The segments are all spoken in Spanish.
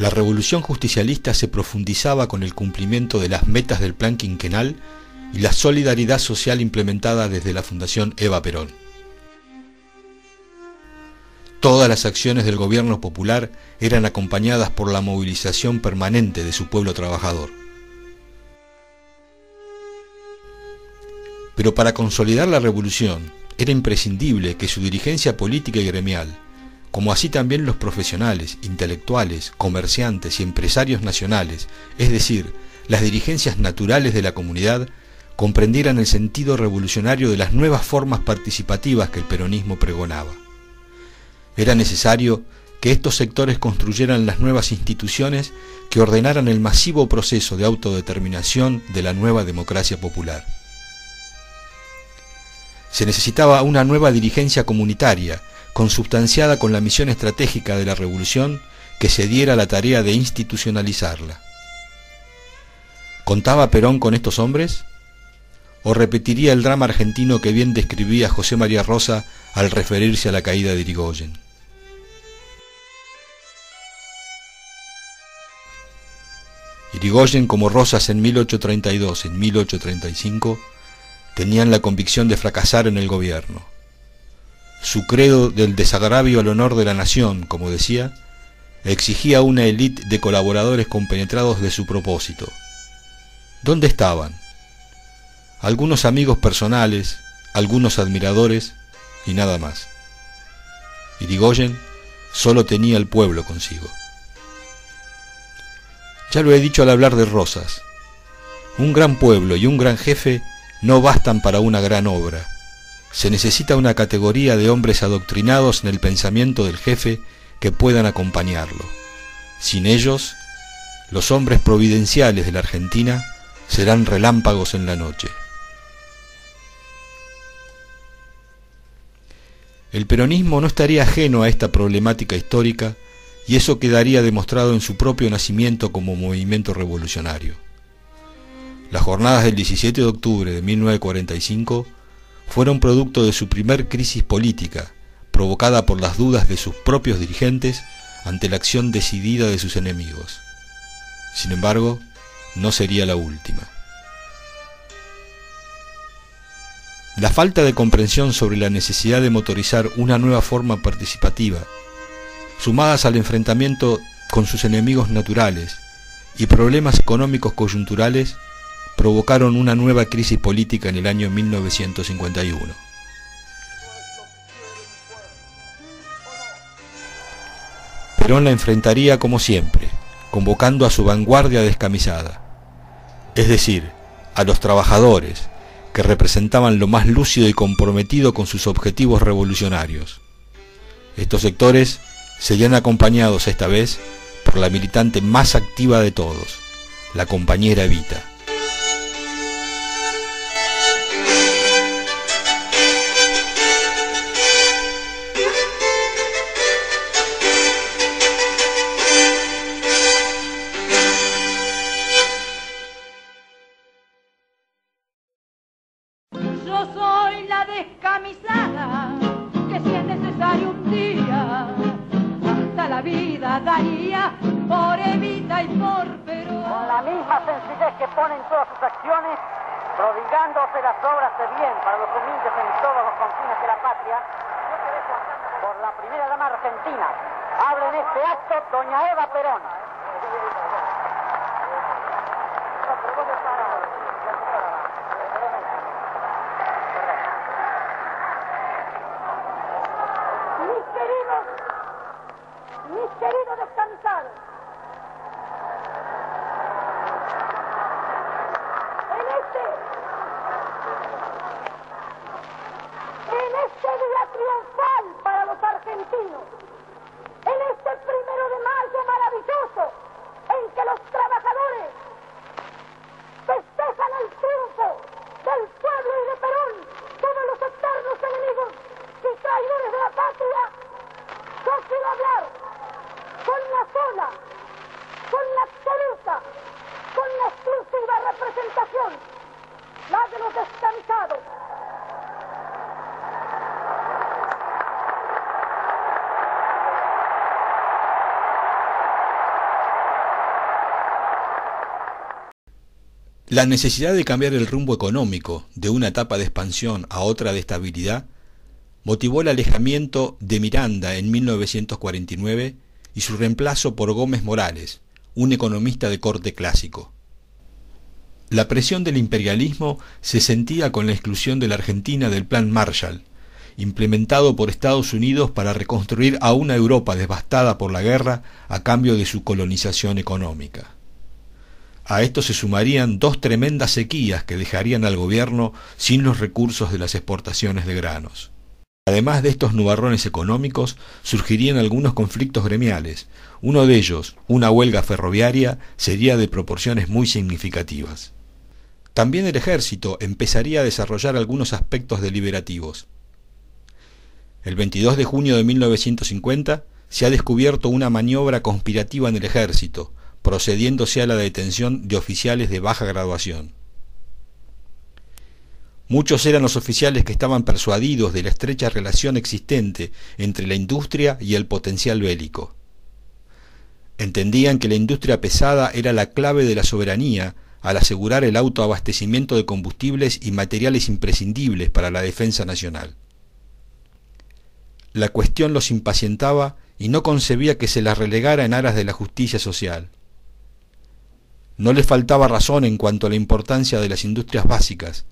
La revolución justicialista se profundizaba con el cumplimiento de las metas del plan quinquenal y la solidaridad social implementada desde la Fundación Eva Perón. Todas las acciones del gobierno popular eran acompañadas por la movilización permanente de su pueblo trabajador. Pero para consolidar la revolución era imprescindible que su dirigencia política y gremial, como así también los profesionales, intelectuales, comerciantes y empresarios nacionales, es decir, las dirigencias naturales de la comunidad, comprendieran el sentido revolucionario de las nuevas formas participativas que el peronismo pregonaba. Era necesario que estos sectores construyeran las nuevas instituciones que ordenaran el masivo proceso de autodeterminación de la nueva democracia popular. Se necesitaba una nueva dirigencia comunitaria, consubstanciada con la misión estratégica de la revolución, que se diera la tarea de institucionalizarla. ¿Contaba Perón con estos hombres? ¿O repetiría el drama argentino que bien describía José María Rosa al referirse a la caída de Irigoyen? Irigoyen, como Rosas en 1832, en 1835, tenían la convicción de fracasar en el gobierno. Su credo del desagravio al honor de la nación, como decía, exigía una élite de colaboradores compenetrados de su propósito. ¿Dónde estaban? Algunos amigos personales, algunos admiradores y nada más. Irigoyen solo tenía el pueblo consigo. Ya lo he dicho al hablar de Rosas. Un gran pueblo y un gran jefe no bastan para una gran obra. Se necesita una categoría de hombres adoctrinados en el pensamiento del jefe que puedan acompañarlo. Sin ellos, los hombres providenciales de la Argentina serán relámpagos en la noche. El peronismo no estaría ajeno a esta problemática histórica y eso quedaría demostrado en su propio nacimiento como movimiento revolucionario. Las jornadas del 17 de octubre de 1945 fueron producto de su primer crisis política, provocada por las dudas de sus propios dirigentes ante la acción decidida de sus enemigos. Sin embargo, no sería la última. La falta de comprensión sobre la necesidad de motorizar una nueva forma participativa, sumadas al enfrentamiento con sus enemigos naturales y problemas económicos coyunturales, provocaron una nueva crisis política en el año 1951. Perón la enfrentaría como siempre, convocando a su vanguardia descamisada, es decir, a los trabajadores, que representaban lo más lúcido y comprometido con sus objetivos revolucionarios. Estos sectores serían acompañados esta vez por la militante más activa de todos, la compañera Evita. Yo soy la descamisada que si es necesario un día hasta la vida daría por Evita y por Perón. Con la misma sencillez que pone en todas sus acciones, prodigándose las obras de bien para los humildes en todos los confines de la patria, por la primera dama argentina, habla en este acto doña Eva Perón. Mis queridos descansados, en este día triunfal para los argentinos, en este 1 de mayo maravilloso en que los trabajadores festejan el triunfo del pueblo y de Perón sobre los eternos enemigos y traidores de la patria, yo quiero hablar con la sola, con la absoluta, con la exclusiva representación, la de los descamisados. La necesidad de cambiar el rumbo económico de una etapa de expansión a otra de estabilidad motivó el alejamiento de Miranda en 1949 y su reemplazo por Gómez Morales, un economista de corte clásico. La presión del imperialismo se sentía con la exclusión de la Argentina del Plan Marshall, implementado por Estados Unidos para reconstruir a una Europa devastada por la guerra a cambio de su colonización económica. A esto se sumarían dos tremendas sequías que dejarían al gobierno sin los recursos de las exportaciones de granos. Además de estos nubarrones económicos, surgirían algunos conflictos gremiales. Uno de ellos, una huelga ferroviaria, sería de proporciones muy significativas. También el ejército empezaría a desarrollar algunos aspectos deliberativos. El 22 de junio de 1950 se ha descubierto una maniobra conspirativa en el ejército, procediéndose a la detención de oficiales de baja graduación. Muchos eran los oficiales que estaban persuadidos de la estrecha relación existente entre la industria y el potencial bélico. Entendían que la industria pesada era la clave de la soberanía al asegurar el autoabastecimiento de combustibles y materiales imprescindibles para la defensa nacional. La cuestión los impacientaba y no concebía que se las relegara en aras de la justicia social. No les faltaba razón en cuanto a la importancia de las industrias básicas,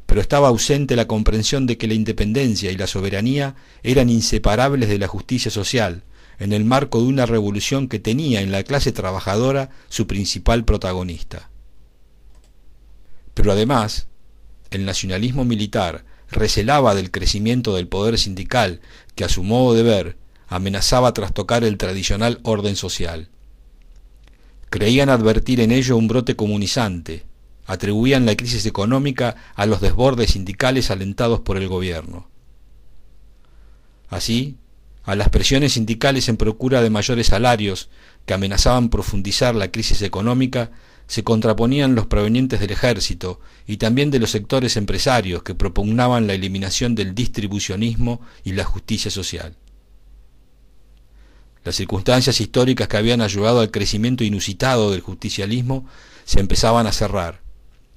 pero estaba ausente la comprensión de que la independencia y la soberanía eran inseparables de la justicia social, en el marco de una revolución que tenía en la clase trabajadora su principal protagonista. Pero además, el nacionalismo militar recelaba del crecimiento del poder sindical que, a su modo de ver, amenazaba trastocar el tradicional orden social. Creían advertir en ello un brote comunizante, atribuían la crisis económica a los desbordes sindicales alentados por el gobierno. Así, a las presiones sindicales en procura de mayores salarios que amenazaban profundizar la crisis económica, se contraponían los provenientes del ejército y también de los sectores empresarios que propugnaban la eliminación del distribucionismo y la justicia social. Las circunstancias históricas que habían ayudado al crecimiento inusitado del justicialismo se empezaban a cerrar,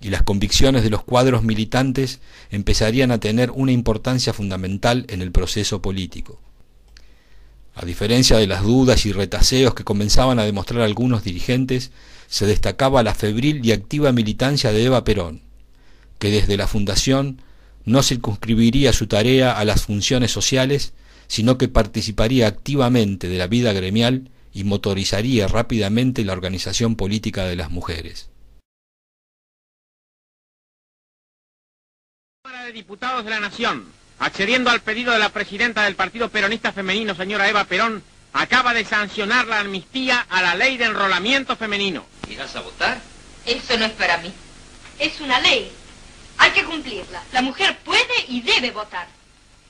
y las convicciones de los cuadros militantes empezarían a tener una importancia fundamental en el proceso político. A diferencia de las dudas y retaseos que comenzaban a demostrar algunos dirigentes, se destacaba la febril y activa militancia de Eva Perón, que desde la fundación no circunscribiría su tarea a las funciones sociales, sino que participaría activamente de la vida gremial y motorizaría rápidamente la organización política de las mujeres. Cámara de Diputados de la Nación, accediendo al pedido de la presidenta del Partido Peronista Femenino, señora Eva Perón, acaba de sancionar la amnistía a la ley de enrolamiento femenino. ¿Irás a votar? Eso no es para mí. Es una ley. Hay que cumplirla. La mujer puede y debe votar.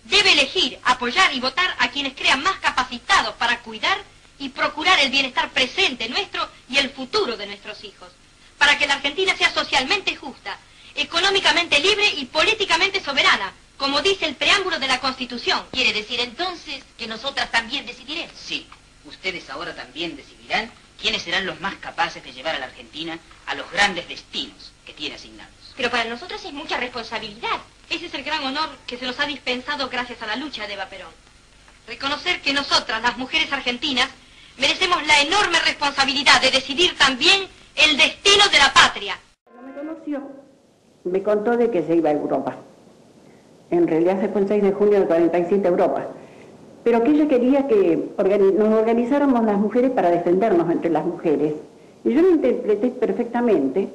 Debe elegir, apoyar y votar a quienes crean más capacitados para cuidar y procurar el bienestar presente nuestro y el futuro de nuestros hijos. Para que la Argentina sea socialmente justa, económicamente libre y políticamente soberana, como dice el preámbulo de la Constitución. ¿Quiere decir entonces que nosotras también decidiremos? Sí, ustedes ahora también decidirán quiénes serán los más capaces de llevar a la Argentina a los grandes destinos que tiene asignados. Pero para nosotros es mucha responsabilidad. Ese es el gran honor que se nos ha dispensado gracias a la lucha de Eva Perón. Reconocer que nosotras, las mujeres argentinas, merecemos la enorme responsabilidad de decidir también el destino de la patria. Cuando me conoció, me contó de que se iba a Europa. En realidad se fue el 6 de junio del 47 a Europa. Pero que ella quería que nos organizáramos las mujeres para defendernos entre las mujeres. Y yo lo interpreté perfectamente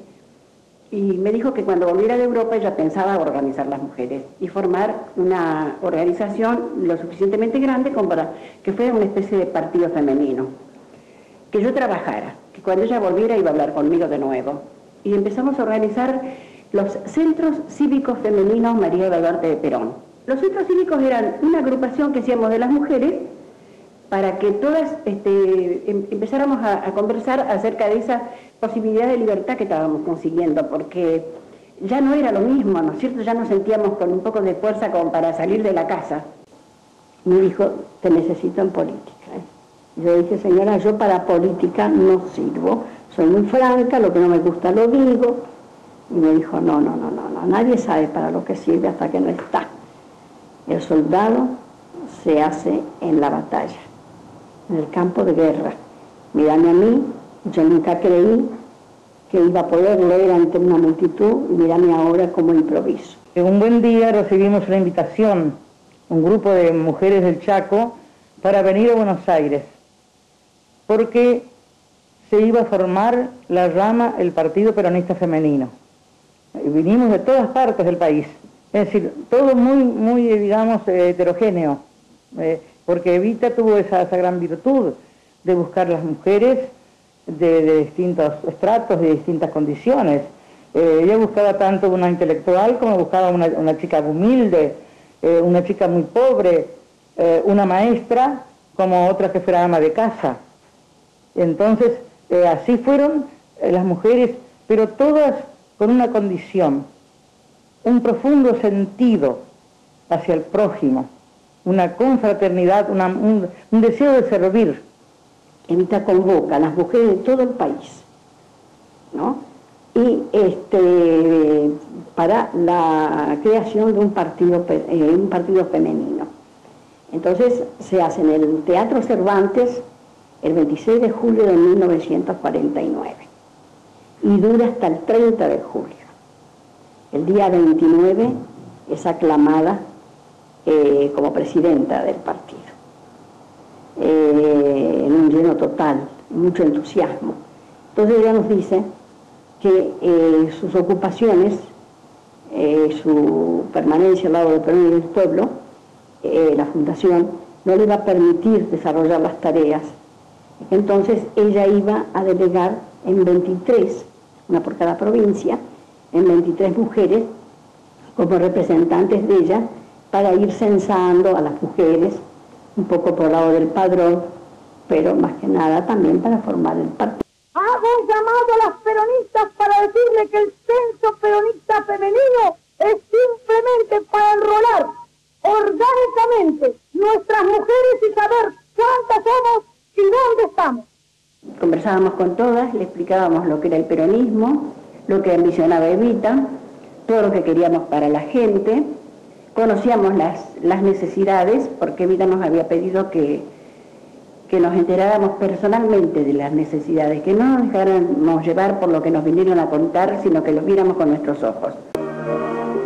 y me dijo que cuando volviera de Europa ella pensaba organizar las mujeres y formar una organización lo suficientemente grande como para que fuera una especie de partido femenino. Que yo trabajara, que cuando ella volviera iba a hablar conmigo de nuevo. Y empezamos a organizar los Centros Cívicos Femeninos María Eva Duarte de Perón. Los centros cívicos eran una agrupación que hacíamos de las mujeres para que todas empezáramos a conversar acerca de esa posibilidad de libertad que estábamos consiguiendo, porque ya no era lo mismo, ¿no es cierto? Ya nos sentíamos con un poco de fuerza como para salir de la casa. Me dijo, te necesito en política. Yo dije, señora, yo para política no sirvo, soy muy franca, lo que no me gusta lo digo. Y me dijo, no, nadie sabe para lo que sirve hasta que no está. El soldado se hace en la batalla, en el campo de guerra. Mírame a mí, yo nunca creí que iba a poder leer ante una multitud, y mírame ahora cómo improviso. Un buen día recibimos una invitación, un grupo de mujeres del Chaco, para venir a Buenos Aires, porque se iba a formar la rama, el Partido Peronista Femenino. Y vinimos de todas partes del país, es decir, todo muy digamos, heterogéneo, porque Evita tuvo esa gran virtud de buscar las mujeres de distintos estratos, de distintas condiciones. Ella buscaba tanto una intelectual como buscaba una chica humilde, una chica muy pobre, una maestra como otra que fuera ama de casa. Entonces, así fueron las mujeres, pero todas con una condición, un profundo sentido hacia el prójimo, una confraternidad, un deseo de servir. Evita convoca a las mujeres de todo el país, ¿no? Y para la creación de un partido femenino. Entonces se hace en el Teatro Cervantes el 26 de julio de 1949 y dura hasta el 30 de julio. El día 29 es aclamada como presidenta del partido, en un lleno total, mucho entusiasmo. Entonces ella nos dice que sus ocupaciones, su permanencia al lado del Perón y del pueblo, la fundación, no le iba a permitir desarrollar las tareas. Entonces ella iba a delegar en 23, una por cada provincia, en 23 mujeres como representantes de ella, para ir censando a las mujeres, un poco por el lado del padrón, pero más que nada también para formar el partido. Hago un llamado a las peronistas para decirle que el censo peronista femenino es simplemente para enrolar orgánicamente nuestras mujeres y saber cuántas somos y dónde estamos. Conversábamos con todas, le explicábamos lo que era el peronismo, lo que ambicionaba Evita, todo lo que queríamos para la gente, conocíamos las necesidades, porque Evita nos había pedido que nos enteráramos personalmente de las necesidades, que no nos dejáramos llevar por lo que nos vinieron a contar, sino que lo viéramos con nuestros ojos.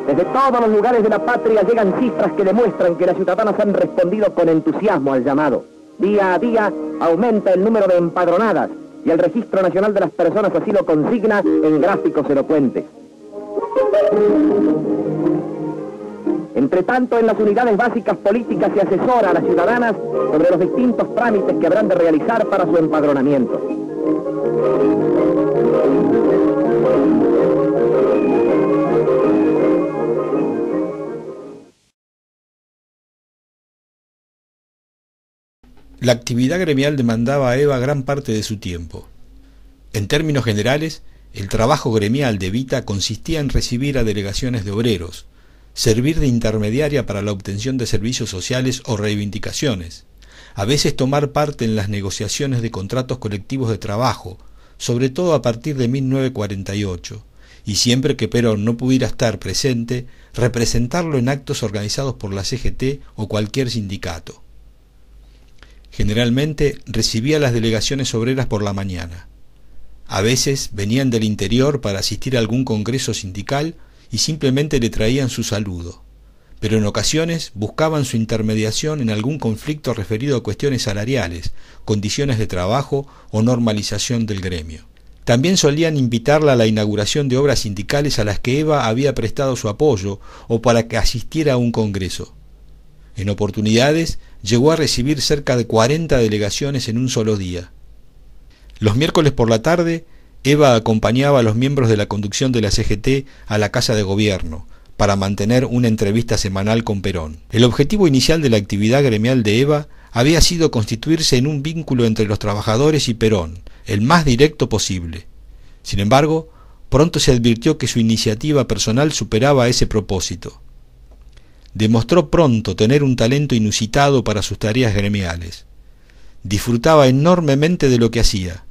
Desde todos los lugares de la patria llegan cifras que demuestran que las ciudadanas han respondido con entusiasmo al llamado. Día a día aumenta el número de empadronadas y el Registro Nacional de las Personas así lo consigna en gráficos elocuentes. Entre tanto, en las unidades básicas políticas se asesora a las ciudadanas sobre los distintos trámites que habrán de realizar para su empadronamiento. La actividad gremial demandaba a Eva gran parte de su tiempo. En términos generales, el trabajo gremial de Evita consistía en recibir a delegaciones de obreros, servir de intermediaria para la obtención de servicios sociales o reivindicaciones, a veces tomar parte en las negociaciones de contratos colectivos de trabajo, sobre todo a partir de 1948, y siempre que Perón no pudiera estar presente, representarlo en actos organizados por la CGT o cualquier sindicato. Generalmente recibía las delegaciones obreras por la mañana. A veces venían del interior para asistir a algún congreso sindical y simplemente le traían su saludo, pero en ocasiones buscaban su intermediación en algún conflicto referido a cuestiones salariales, condiciones de trabajo o normalización del gremio. También solían invitarla a la inauguración de obras sindicales a las que Eva había prestado su apoyo o para que asistiera a un congreso. En oportunidades llegó a recibir cerca de 40 delegaciones en un solo día. Los miércoles por la tarde, Eva acompañaba a los miembros de la conducción de la CGT a la Casa de Gobierno para mantener una entrevista semanal con Perón. El objetivo inicial de la actividad gremial de Eva había sido constituirse en un vínculo entre los trabajadores y Perón, el más directo posible. Sin embargo, pronto se advirtió que su iniciativa personal superaba ese propósito. Demostró pronto tener un talento inusitado para sus tareas gremiales. Disfrutaba enormemente de lo que hacía.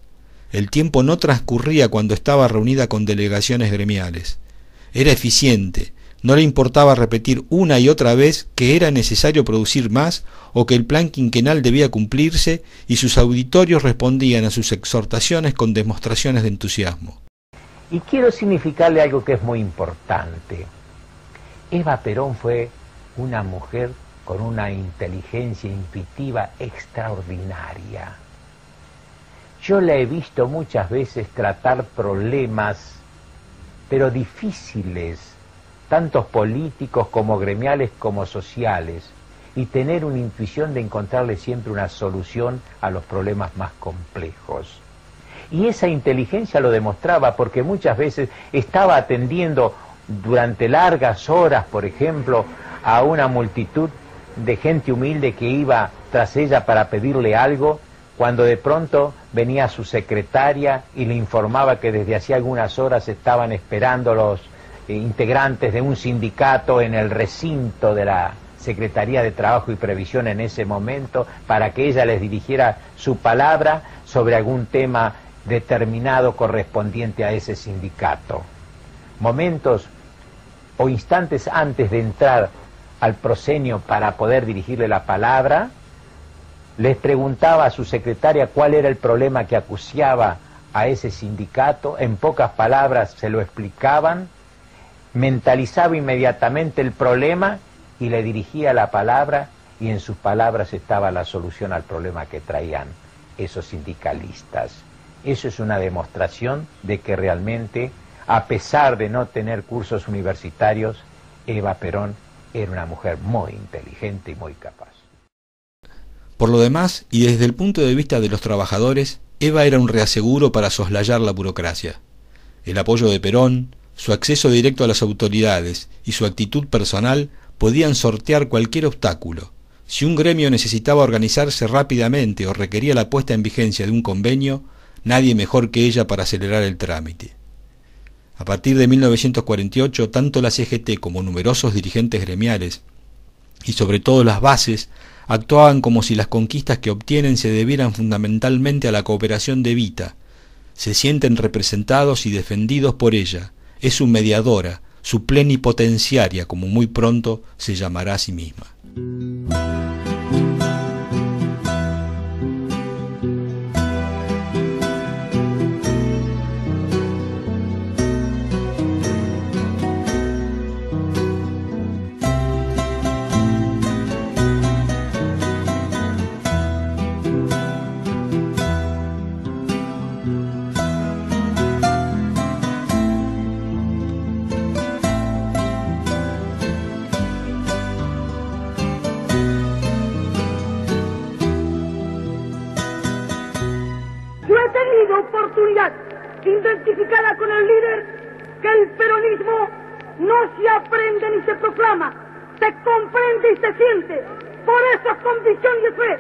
El tiempo no transcurría cuando estaba reunida con delegaciones gremiales. Era eficiente, no le importaba repetir una y otra vez que era necesario producir más o que el plan quinquenal debía cumplirse, y sus auditorios respondían a sus exhortaciones con demostraciones de entusiasmo. Y quiero significarle algo que es muy importante. Eva Perón fue una mujer con una inteligencia intuitiva extraordinaria. Yo la he visto muchas veces tratar problemas, pero difíciles, tanto políticos como gremiales como sociales, y tener una intuición de encontrarle siempre una solución a los problemas más complejos. Y esa inteligencia lo demostraba porque muchas veces estaba atendiendo durante largas horas, por ejemplo, a una multitud de gente humilde que iba tras ella para pedirle algo, cuando de pronto venía su secretaria y le informaba que desde hacía algunas horas estaban esperando los integrantes de un sindicato en el recinto de la Secretaría de Trabajo y Previsión en ese momento, para que ella les dirigiera su palabra sobre algún tema determinado correspondiente a ese sindicato. Momentos o instantes antes de entrar al proscenio para poder dirigirle la palabra, les preguntaba a su secretaria cuál era el problema que acuciaba a ese sindicato, en pocas palabras se lo explicaban, mentalizaba inmediatamente el problema y le dirigía la palabra, y en sus palabras estaba la solución al problema que traían esos sindicalistas. Eso es una demostración de que realmente, a pesar de no tener cursos universitarios, Eva Perón era una mujer muy inteligente y muy capaz. Por lo demás, y desde el punto de vista de los trabajadores, Eva era un reaseguro para soslayar la burocracia. El apoyo de Perón, su acceso directo a las autoridades y su actitud personal podían sortear cualquier obstáculo. Si un gremio necesitaba organizarse rápidamente o requería la puesta en vigencia de un convenio, nadie mejor que ella para acelerar el trámite. A partir de 1948, tanto la CGT como numerosos dirigentes gremiales, y sobre todo las bases, actuaban como si las conquistas que obtienen se debieran fundamentalmente a la cooperación de Evita. Se sienten representados y defendidos por ella. Es su mediadora, su plenipotenciaria, como muy pronto se llamará a sí misma. Identificada con el líder, que el peronismo no se aprende ni se proclama, se comprende y se siente. Por eso es convicción y fe.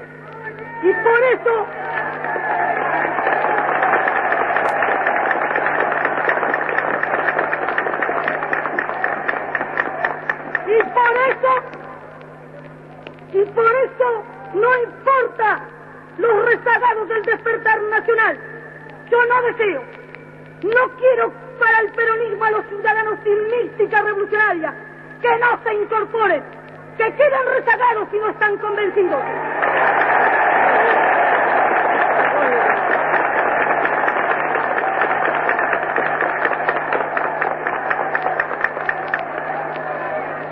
Y por eso no importa los rezagados del despertar nacional. Yo no deseo, no quiero para el peronismo a los ciudadanos sin mística revolucionaria, que no se incorporen, que queden rezagados si no están convencidos.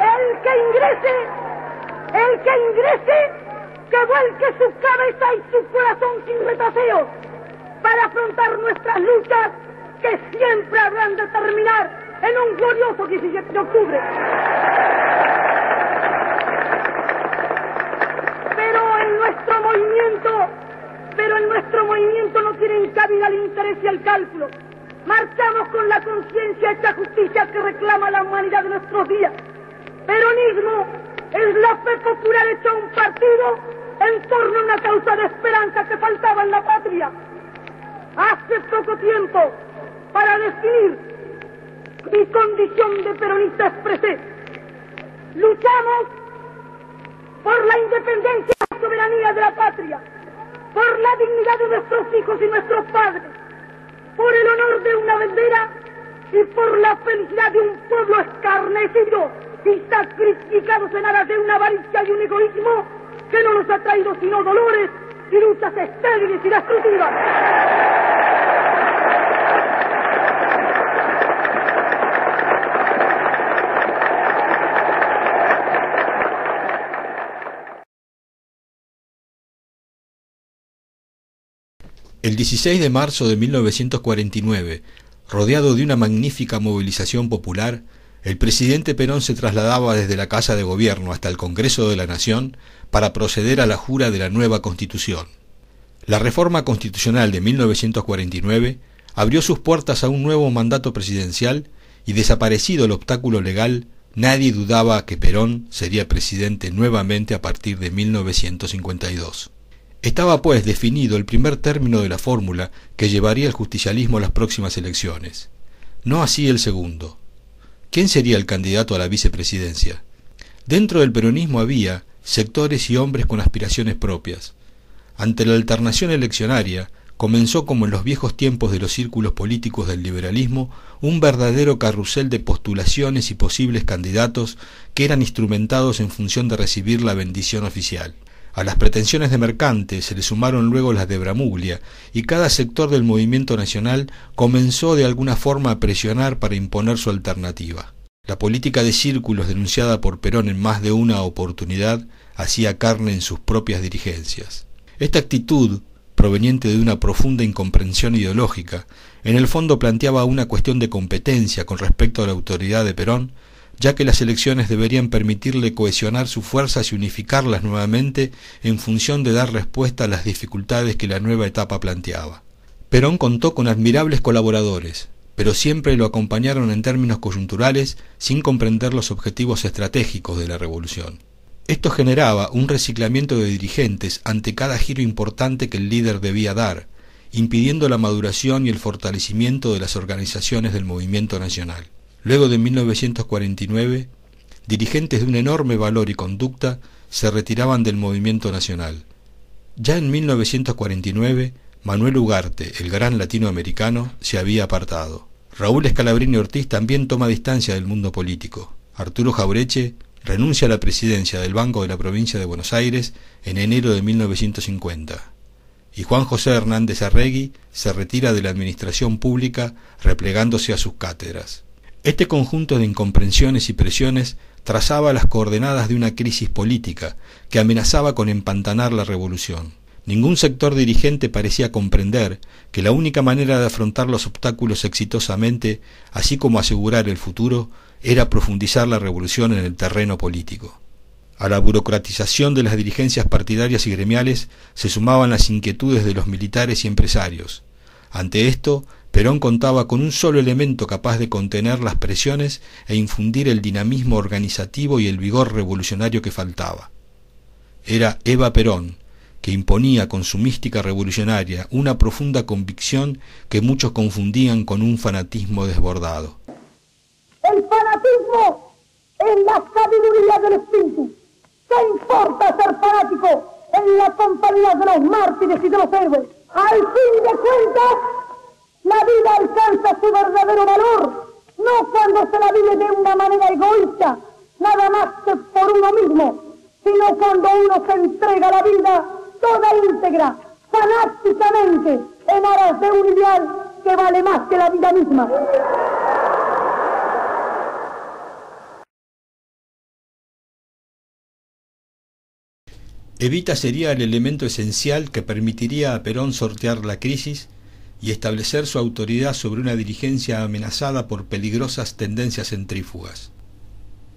El que ingrese, que vuelque su cabeza y su corazón sin retraseos, para afrontar nuestras luchas, que siempre habrán de terminar en un glorioso 17 de octubre. Pero en nuestro movimiento no tienen cabida el interés y el cálculo. Marchamos con la conciencia hecha justicia que reclama la humanidad de nuestros días. Peronismo es la fe popular hecha un partido en torno a una causa de esperanza que faltaba en la patria. Hace poco tiempo, para definir mi condición de peronista, expresé: luchamos por la independencia y la soberanía de la patria, por la dignidad de nuestros hijos y nuestros padres, por el honor de una bandera y por la felicidad de un pueblo escarnecido y sacrificados en aras de una avaricia y un egoísmo que no nos ha traído sino dolores y luchas estériles y destructivas. El 16 de marzo de 1949, rodeado de una magnífica movilización popular, el presidente Perón se trasladaba desde la Casa de Gobierno hasta el Congreso de la Nación para proceder a la jura de la nueva Constitución. La reforma constitucional de 1949 abrió sus puertas a un nuevo mandato presidencial y, desaparecido el obstáculo legal, nadie dudaba que Perón sería presidente nuevamente a partir de 1952. Estaba pues definido el primer término de la fórmula que llevaría el justicialismo a las próximas elecciones. No así el segundo. ¿Quién sería el candidato a la vicepresidencia? Dentro del peronismo había sectores y hombres con aspiraciones propias. Ante la alternación eleccionaria, comenzó, como en los viejos tiempos de los círculos políticos del liberalismo, un verdadero carrusel de postulaciones y posibles candidatos que eran instrumentados en función de recibir la bendición oficial. A las pretensiones de Mercante se le sumaron luego las de Bramuglia, y cada sector del movimiento nacional comenzó de alguna forma a presionar para imponer su alternativa. La política de círculos denunciada por Perón en más de una oportunidad hacía carne en sus propias dirigencias. Esta actitud, proveniente de una profunda incomprensión ideológica, en el fondo planteaba una cuestión de competencia con respecto a la autoridad de Perón, ya que las elecciones deberían permitirle cohesionar sus fuerzas y unificarlas nuevamente en función de dar respuesta a las dificultades que la nueva etapa planteaba. Perón contó con admirables colaboradores, pero siempre lo acompañaron en términos coyunturales sin comprender los objetivos estratégicos de la revolución. Esto generaba un reciclamiento de dirigentes ante cada giro importante que el líder debía dar, impidiendo la maduración y el fortalecimiento de las organizaciones del movimiento nacional. Luego de 1949, dirigentes de un enorme valor y conducta se retiraban del movimiento nacional. Ya en 1949, Manuel Ugarte, el gran latinoamericano, se había apartado. Raúl Scalabrini Ortiz también toma distancia del mundo político. Arturo Jaureche renuncia a la presidencia del Banco de la Provincia de Buenos Aires en enero de 1950. Y Juan José Hernández Arregui se retira de la administración pública, replegándose a sus cátedras. Este conjunto de incomprensiones y presiones trazaba las coordenadas de una crisis política que amenazaba con empantanar la revolución. Ningún sector dirigente parecía comprender que la única manera de afrontar los obstáculos exitosamente, así como asegurar el futuro, era profundizar la revolución en el terreno político. A la burocratización de las dirigencias partidarias y gremiales se sumaban las inquietudes de los militares y empresarios. Ante esto, Perón contaba con un solo elemento capaz de contener las presiones e infundir el dinamismo organizativo y el vigor revolucionario que faltaba. Era Eva Perón, que imponía con su mística revolucionaria una profunda convicción que muchos confundían con un fanatismo desbordado. El fanatismo es la sabiduría del espíritu. ¿Qué importa ser fanático en la compañía de los mártires y de los héroes? Al fin de cuentas, la vida alcanza su verdadero valor, no cuando se la vive de una manera egoísta, nada más que por uno mismo, sino cuando uno se entrega la vida toda íntegra, fanáticamente, en aras de un ideal que vale más que la vida misma. Evita sería el elemento esencial que permitiría a Perón sortear la crisis y establecer su autoridad sobre una dirigencia amenazada por peligrosas tendencias centrífugas.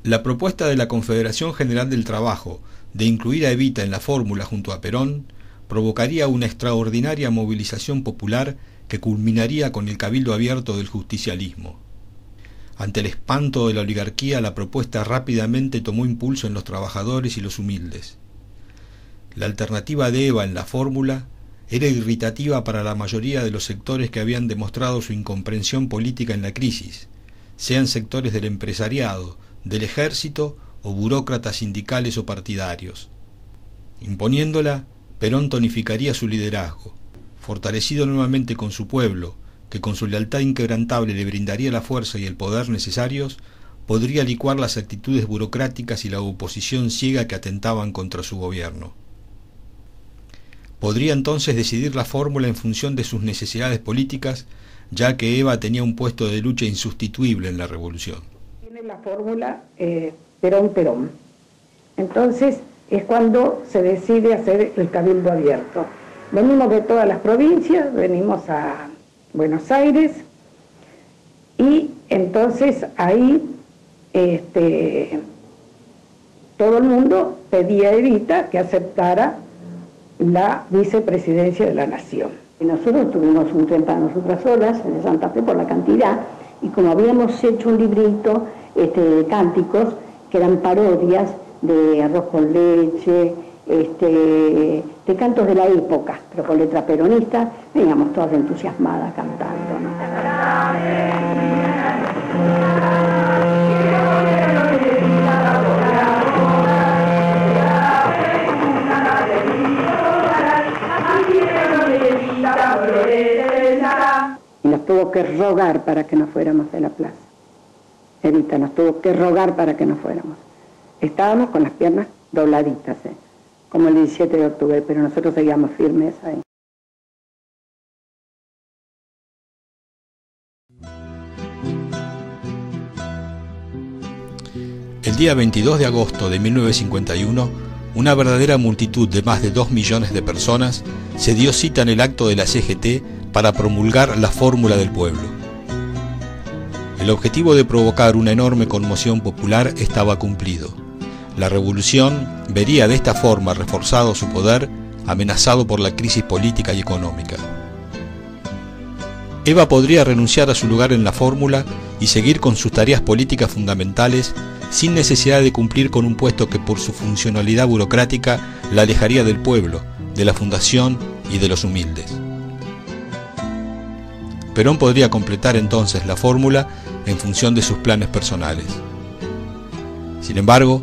La propuesta de la Confederación General del Trabajo de incluir a Evita en la fórmula junto a Perón provocaría una extraordinaria movilización popular que culminaría con el cabildo abierto del justicialismo. Ante el espanto de la oligarquía, la propuesta rápidamente tomó impulso en los trabajadores y los humildes. La alternativa de Eva en la fórmula era irritativa para la mayoría de los sectores que habían demostrado su incomprensión política en la crisis, sean sectores del empresariado, del ejército o burócratas sindicales o partidarios. Imponiéndola, Perón tonificaría su liderazgo. Fortalecido nuevamente con su pueblo, que con su lealtad inquebrantable le brindaría la fuerza y el poder necesarios, podría licuar las actitudes burocráticas y la oposición ciega que atentaban contra su gobierno. Podría entonces decidir la fórmula en función de sus necesidades políticas, ya que Eva tenía un puesto de lucha insustituible en la revolución. Tiene la fórmula Perón-Perón. Entonces es cuando se decide hacer el cabildo abierto. Venimos de todas las provincias, venimos a Buenos Aires y entonces ahí todo el mundo pedía a Evita que aceptara la vicepresidencia de la Nación. Y nosotros tuvimos un tren para nosotras solas en Santa Fe por la cantidad, y como habíamos hecho un librito de cánticos que eran parodias de Arroz con Leche, de cantos de la época, pero con letra peronista, veníamos todas entusiasmadas cantando, ¿no? Y nos tuvo que rogar para que nos fuéramos de la plaza. Evita nos tuvo que rogar para que nos fuéramos. Estábamos con las piernas dobladitas, como el 17 de octubre, pero nosotros seguíamos firmes ahí. El día 22 de agosto de 1951, una verdadera multitud de más de 2 millones de personas se dio cita en el acto de la CGT para promulgar la fórmula del pueblo. El objetivo de provocar una enorme conmoción popular estaba cumplido. La revolución vería de esta forma reforzado su poder, amenazado por la crisis política y económica. Eva podría renunciar a su lugar en la fórmula y seguir con sus tareas políticas fundamentales sin necesidad de cumplir con un puesto que por su funcionalidad burocrática la alejaría del pueblo, de la fundación y de los humildes. Perón podría completar entonces la fórmula en función de sus planes personales. Sin embargo,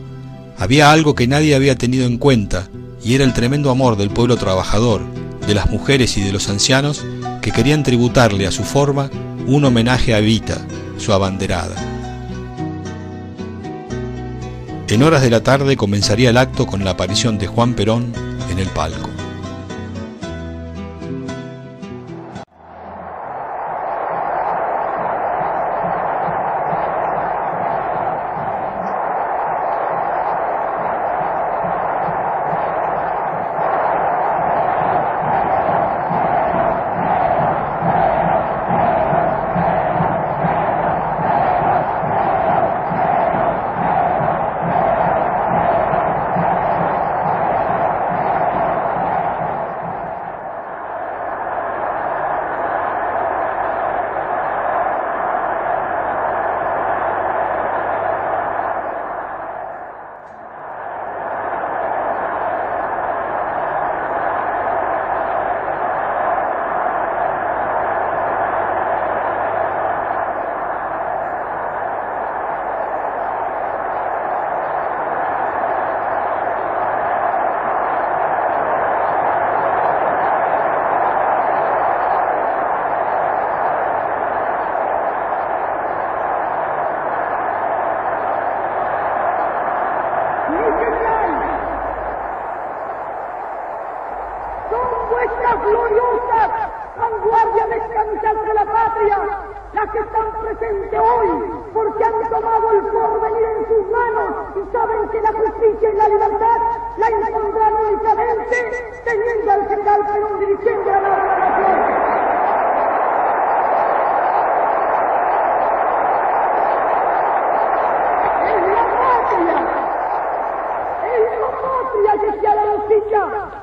había algo que nadie había tenido en cuenta, y era el tremendo amor del pueblo trabajador, de las mujeres y de los ancianos, que querían tributarle a su forma un homenaje a Evita, su abanderada. En horas de la tarde comenzaría el acto con la aparición de Juan Perón en el palco.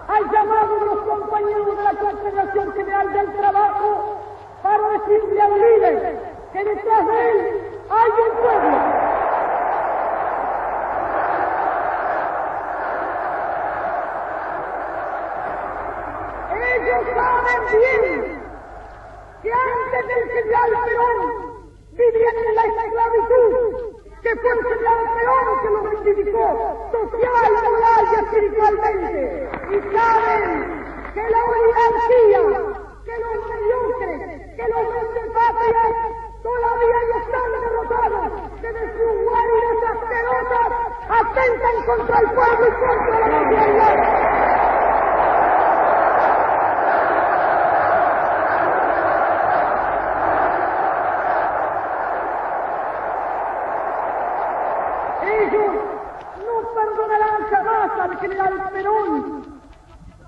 Al llamado de los compañeros de la Confederación General del Trabajo para decirle al líder que detrás de él hay un pueblo. Ellos saben bien que antes del general Perón vivían en la esclavitud, que fue el general Perón que los reivindigó social, moral y espiritualmente. Y saben que la oligarquía, que los mediocres, que los Perón,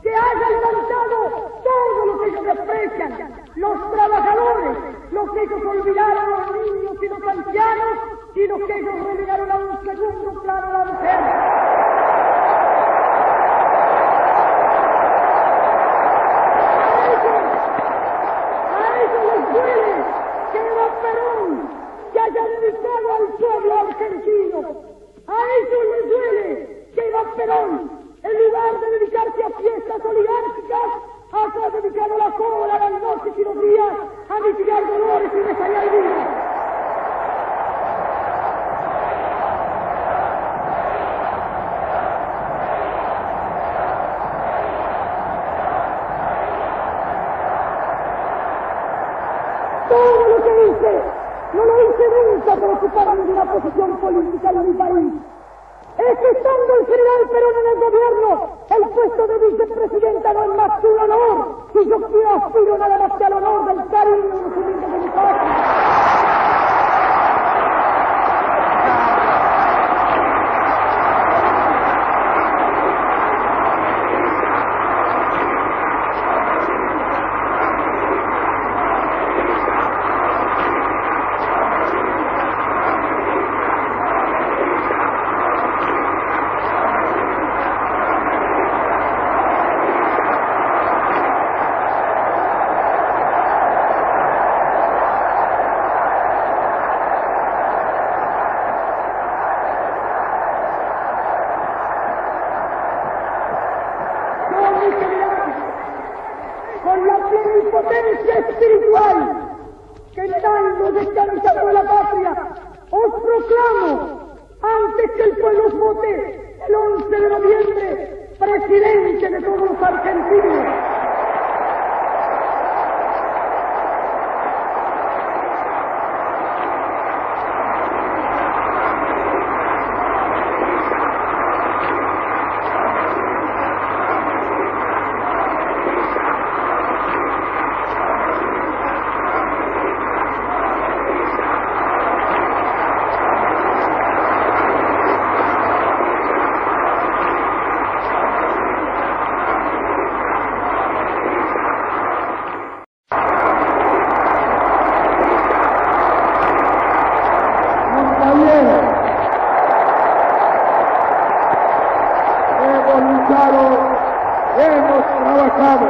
que haya levantado todo lo que ellos desprecian, los trabajadores, los que ellos olvidaron, los niños y los ancianos, y los que ellos relegaron a un segundo plano a la mujer. A ellos les duele que Eva Perón, que haya dedicado al pueblo argentino, a ellos les duele que Eva Perón, en lugar de dedicarse a fiestas oligárquicas, haya dedicado las horas, las noches y los días a mitigar dolores y desayar vidas. Todo lo que hice, no lo hice nunca para ocupar ninguna posición política en mi país. Es que estando el general Perón en el gobierno, el puesto de vicepresidenta no es más que un honor, y yo aspiro nada más que al honor del cariño de los humildes de mi patria. Con la plenipotencia espiritual que estando descansando de la patria, os proclamo, antes que el pueblo vote el 11 de noviembre, presidente de todos los argentinos. Hemos trabajado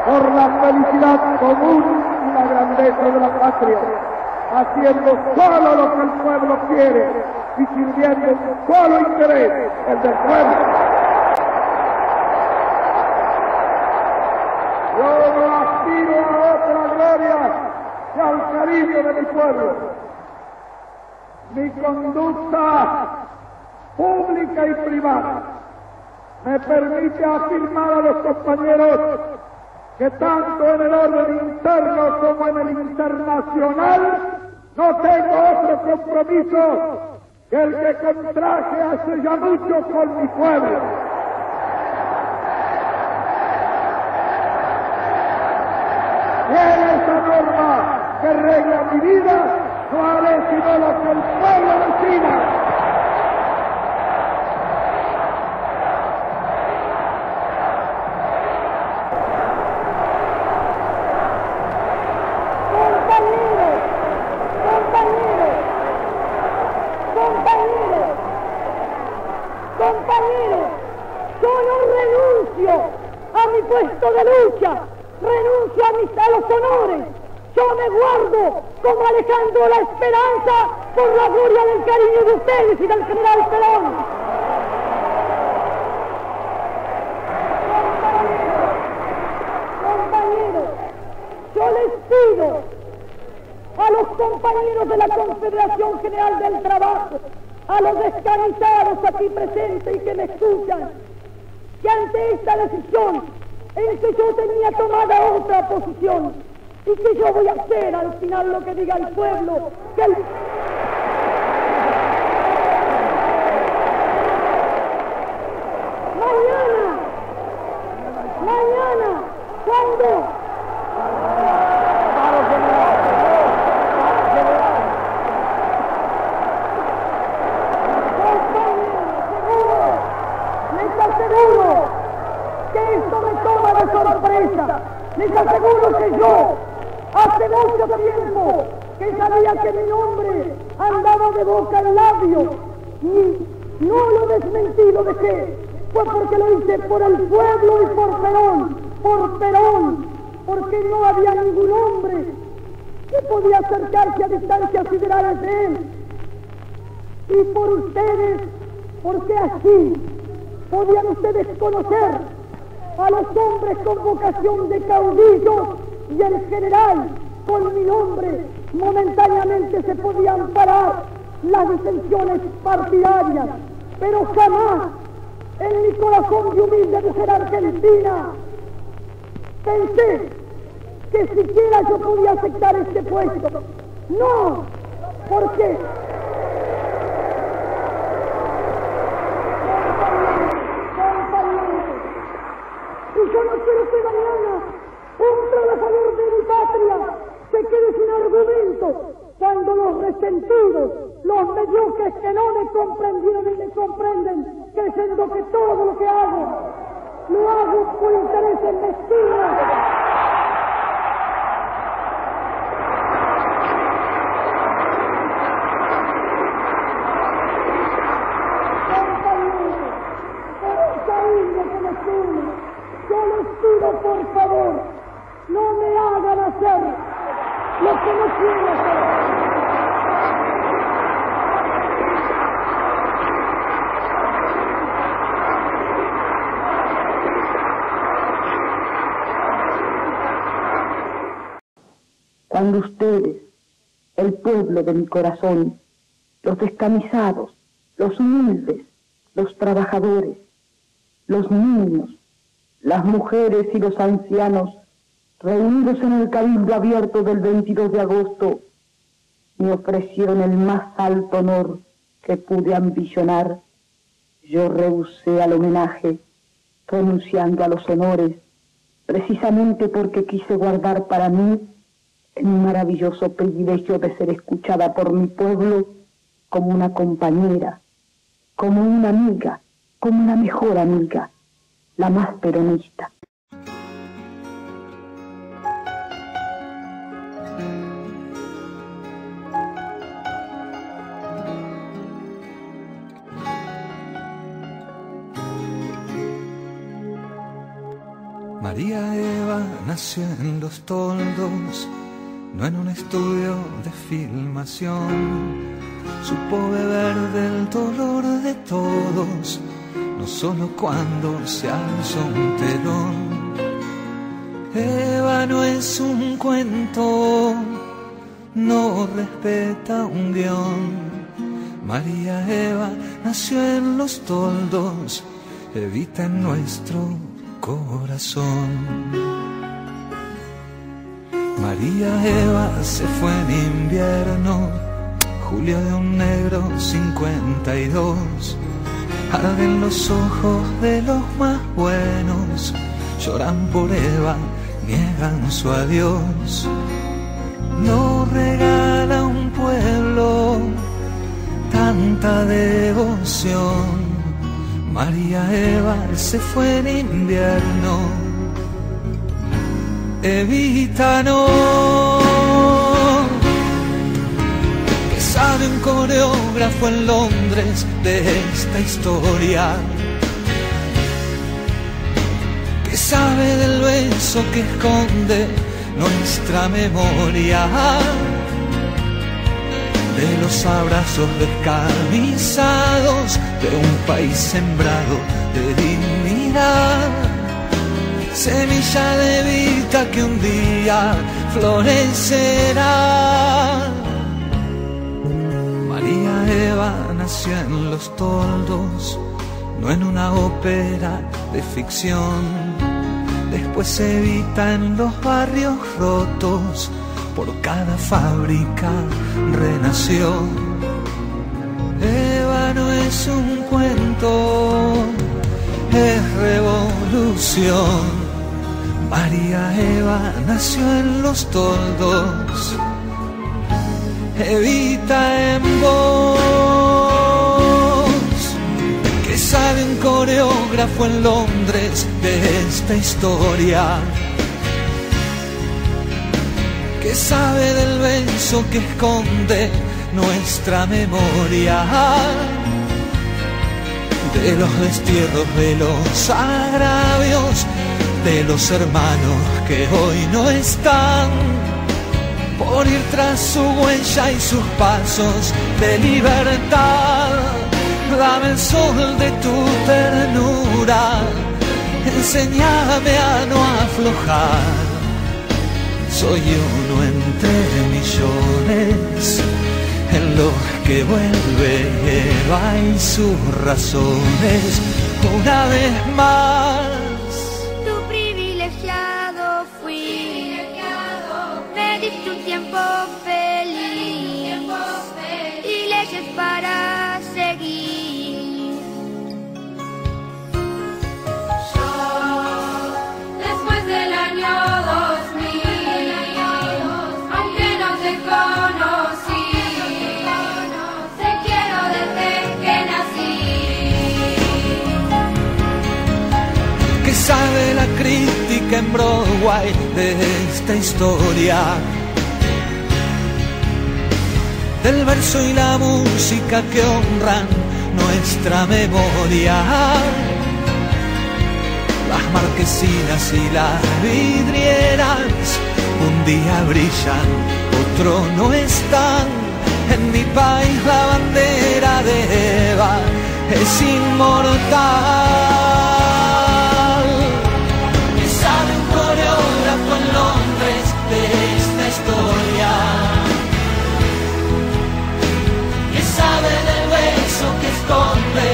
por la felicidad común y la grandeza de la patria, haciendo solo lo que el pueblo quiere y sirviendo un solo interés, el del pueblo. Yo no aspiro a otra gloria que al cariño de mi pueblo. Mi conducta pública y privada me permite afirmar a los compañeros que tanto en el orden interno como en el internacional no tengo otro compromiso que el que contraje hace ya mucho con mi pueblo. Y en esa norma que regla mi vida no haré sino lo que el pueblo decida. Compañeros, yo no renuncio a mi puesto de lucha, renuncio a los honores. Yo me guardo como Alejandro la esperanza por la gloria del cariño de ustedes y del general Perón. Compañeros, yo les pido a los compañeros de la Confederación General del Trabajo, a los descamisados aquí presentes y que me escuchan, que ante esta decisión en que yo tenía tomada otra posición y que yo voy a hacer al final lo que diga el pueblo, que el... Mañana, ¿cuándo? Les aseguro sorpresa. Les aseguro que yo, hace mucho tiempo, que sabía que mi nombre andaba de boca en labio, y no lo desmentí, lo dejé. Fue porque lo hice por el pueblo y por Perón, porque no había ningún hombre que podía acercarse a distancias siderales de él. Y por ustedes, porque así podían ustedes conocer a los hombres con vocación de caudillos, y el general con mi nombre momentáneamente se podían parar las disensiones partidarias, pero jamás en mi corazón de humilde mujer argentina pensé que siquiera yo podía aceptar este puesto. No, ¿por qué? Y yo no quiero que mañana un trabajador de mi patria se quede sin argumento cuando los resentidos, los mediocres que no me comprendieron y me comprenden, creyendo que todo lo que hago, lo hago por intereses mezquinos. Yo les pido, por favor, no me hagan hacer lo que no quiero hacer. Cuando ustedes, el pueblo de mi corazón, los descamisados, los humildes, los trabajadores, los niños, las mujeres y los ancianos, reunidos en el cabildo abierto del 22 de agosto, me ofrecieron el más alto honor que pude ambicionar, yo rehusé al homenaje, renunciando a los honores, precisamente porque quise guardar para mí el maravilloso privilegio de ser escuchada por mi pueblo como una compañera, como una amiga, como una mejor amiga, la más peronista. María Eva nació en Los Toldos, no en un estudio de filmación. Supo beber del dolor de todos, no solo cuando se alzó un telón. Eva no es un cuento, no respeta un guión. María Eva nació en Los Toldos, Evita en nuestro corazón. María Eva se fue en invierno, julio de un negro 52. Arden los ojos de los más buenos, lloran por Eva, niegan su adiós. No regala un pueblo tanta devoción. María Eva se fue en invierno, Evita no, que sabe un coreógrafo en Londres de esta historia, que sabe del beso que esconde nuestra memoria, de los abrazos descamisados de un país sembrado de dignidad. Semilla de vida que un día florecerá. María Eva nació en Los Toldos, no en una ópera de ficción. Después Evita en los barrios rotos, por cada fábrica renació. Eva no es un cuento, es revolución. María Eva nació en Los Toldos, Evita en vos, que sabe un coreógrafo en Londres de esta historia, que sabe del beso que esconde nuestra memoria, de los destierros, de los agravios, de los hermanos que hoy no están, por ir tras su huella y sus pasos de libertad. Dame el sol de tu ternura, enséñame a no aflojar. Soy uno entre millones en los que vuelve Eva y sus razones una vez más. Tu privilegiado fui, me diste un tiempo feliz y leyes para seguir. Yo, después del año 2000, aunque no te conocí, te quiero desde que nací. ¿Qué sabe la crítica en Broadway de esta historia? Del verso y la música que honran nuestra memoria. Las marquesinas y las vidrieras un día brillan, otro no están. En mi país la bandera de Eva es inmortal. ¿Qué sabe un coreógrafo en Londres de esta historia? ¿Qué sabe del beso que esconde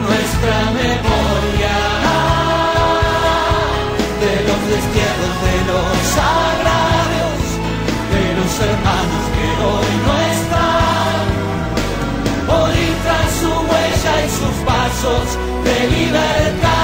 nuestra memoria? De los destierros, de los agravios, de los hermanos que hoy no están, por ir tras su huella y sus pasos de libertad.